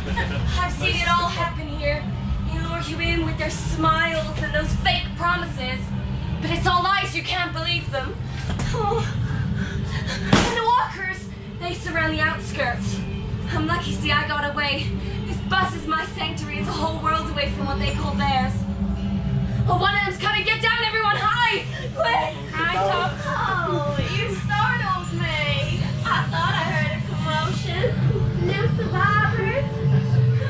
I've seen it all happen here. They lure you in with their smiles and those fake promises. But it's all lies, you can't believe them. Oh. And the walkers, they surround the outskirts. I'm lucky, see, I got away. This bus is my sanctuary. It's a whole world away from what they call theirs. Oh, one of them's coming. Get down, everyone. Hi! Quick! Hi, Thorpe. Oh, you startled me. I thought I heard a commotion. New survivors.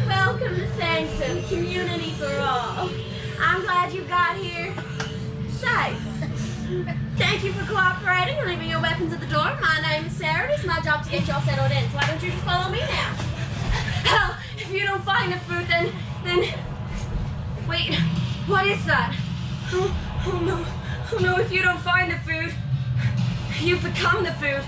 Welcome to Sanctum, community for all. I'm glad you got here safe. Thank you for cooperating and leaving your weapons at the door. My name is Sarah. It's my job to get you all settled in. So why don't you just follow me now? Hell, if you don't find the food, then... Wait, what is that? Oh no, if you don't find the food, you become the food.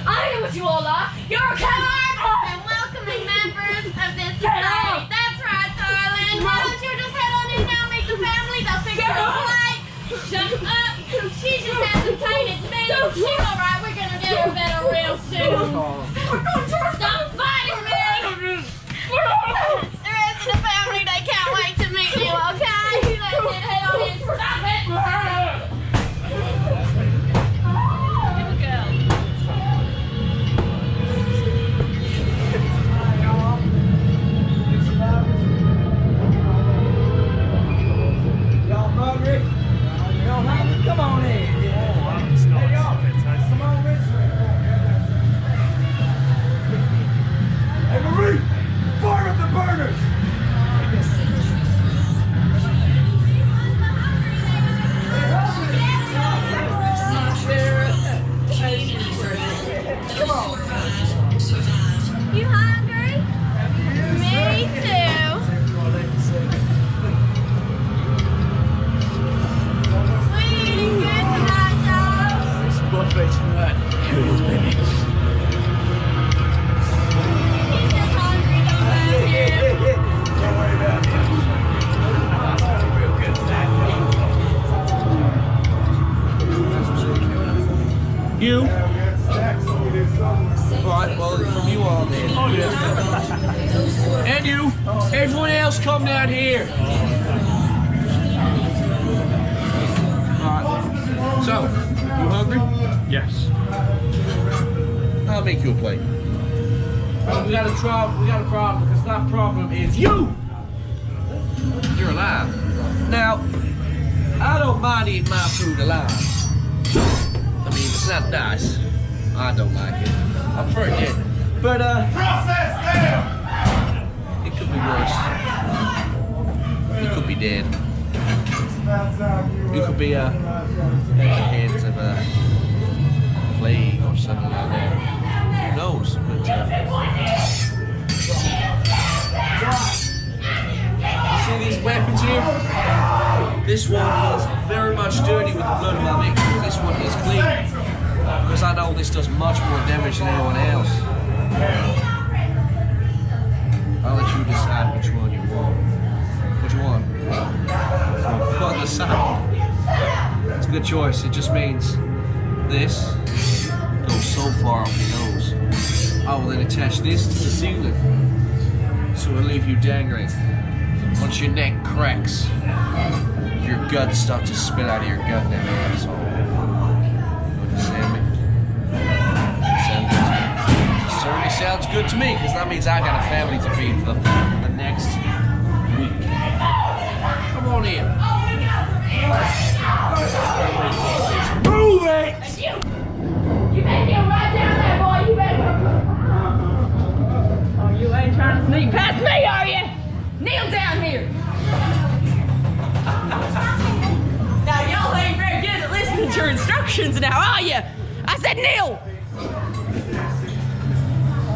I know what you all are. You're a coward! And welcoming members of this society. That's right, darling. Why don't you just head on in now, meet the family? They'll fix your plate. Shut up. She just hesitated. She's all right. We're going to get her better real soon. Stop fighting me. The rest of the family, they can't wait to meet you, okay? Let's head on in. Stop it. Here we go. Y'all hungry? Y'all hungry? Come on in. Hey, y'all. Come on, Rich. Hey, Marie, fire up the burners. Come on. You hungry? Me too. What are you eating good tonight, dog? It's buffet tonight. Here it is, baby. He's just hungry, don't mind him. Don't worry about it. That's real good tonight. You? Right, well, from you all then. Oh, yeah. And you. Everyone else come down here. Alright. So, you hungry? Yes. I'll make you a plate. We got a problem, because that problem is you! You're alive. Now, I don't mind eating my food alive. I mean, it's not nice. I don't like it. I prefer it dead. But, Process them! it could be worse. You could be dead. You could be, at the hands of a plague or something like that. Who knows? But, see these weapons here? This one is very much dirty with the blood of my victims. This one is clean. Because I know this does much more damage than anyone else. I'll let you decide which one you want. Which one? Put on the side. It's a good choice. It just means this goes so far up your nose. I will then attach this to the ceiling. So it'll leave you dangling. Once your neck cracks, your guts start to spill out of your gut now, asshole. Understand me? Certainly sounds good to me, because that means I got a family to feed for the next week. Come on in. Move it! You better get right down there, boy. You better. Oh, you ain't trying to sneak past me, are you? Kneel down here. Now, y'all ain't very good at listening to your instructions now, are you? I said kneel.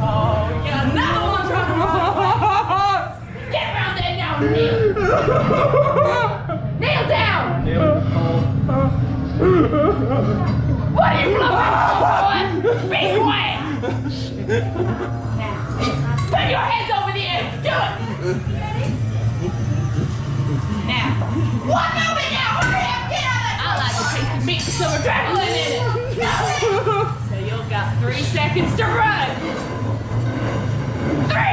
Oh, we got another one trying to run. Get around there now, kneel. Kneel down. What are you bluffing for, boy? Be quiet. Now, put your heads over the edge. Do it. Now, one moment now. Hurry up, get out of there. I like to taste the meat with some adrenaline in it. So you've got 3 seconds to run. 3,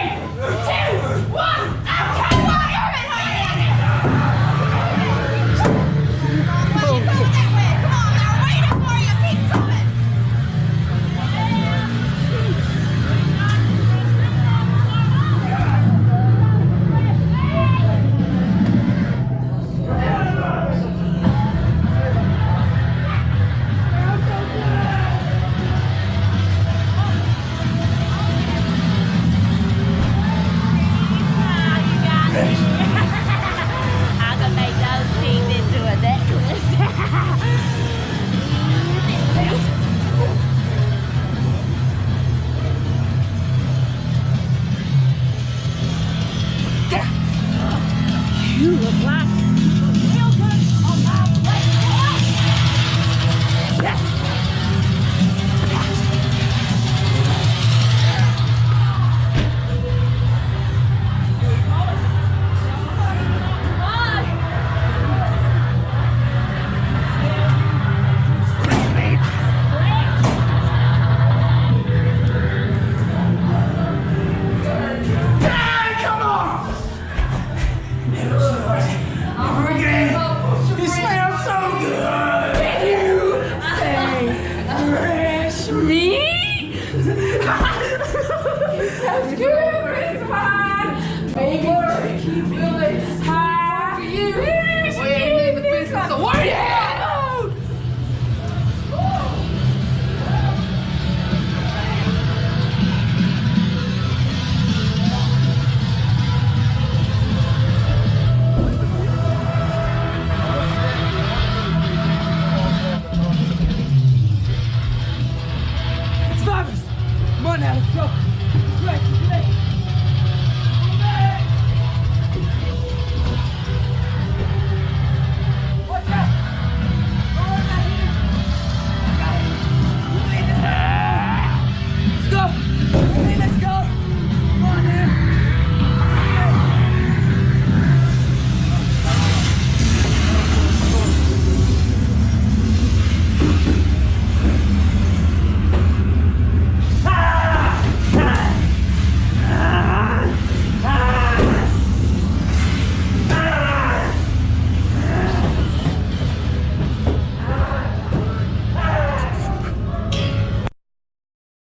2, Will it? Hi. For you. We ain't in the business of waiting.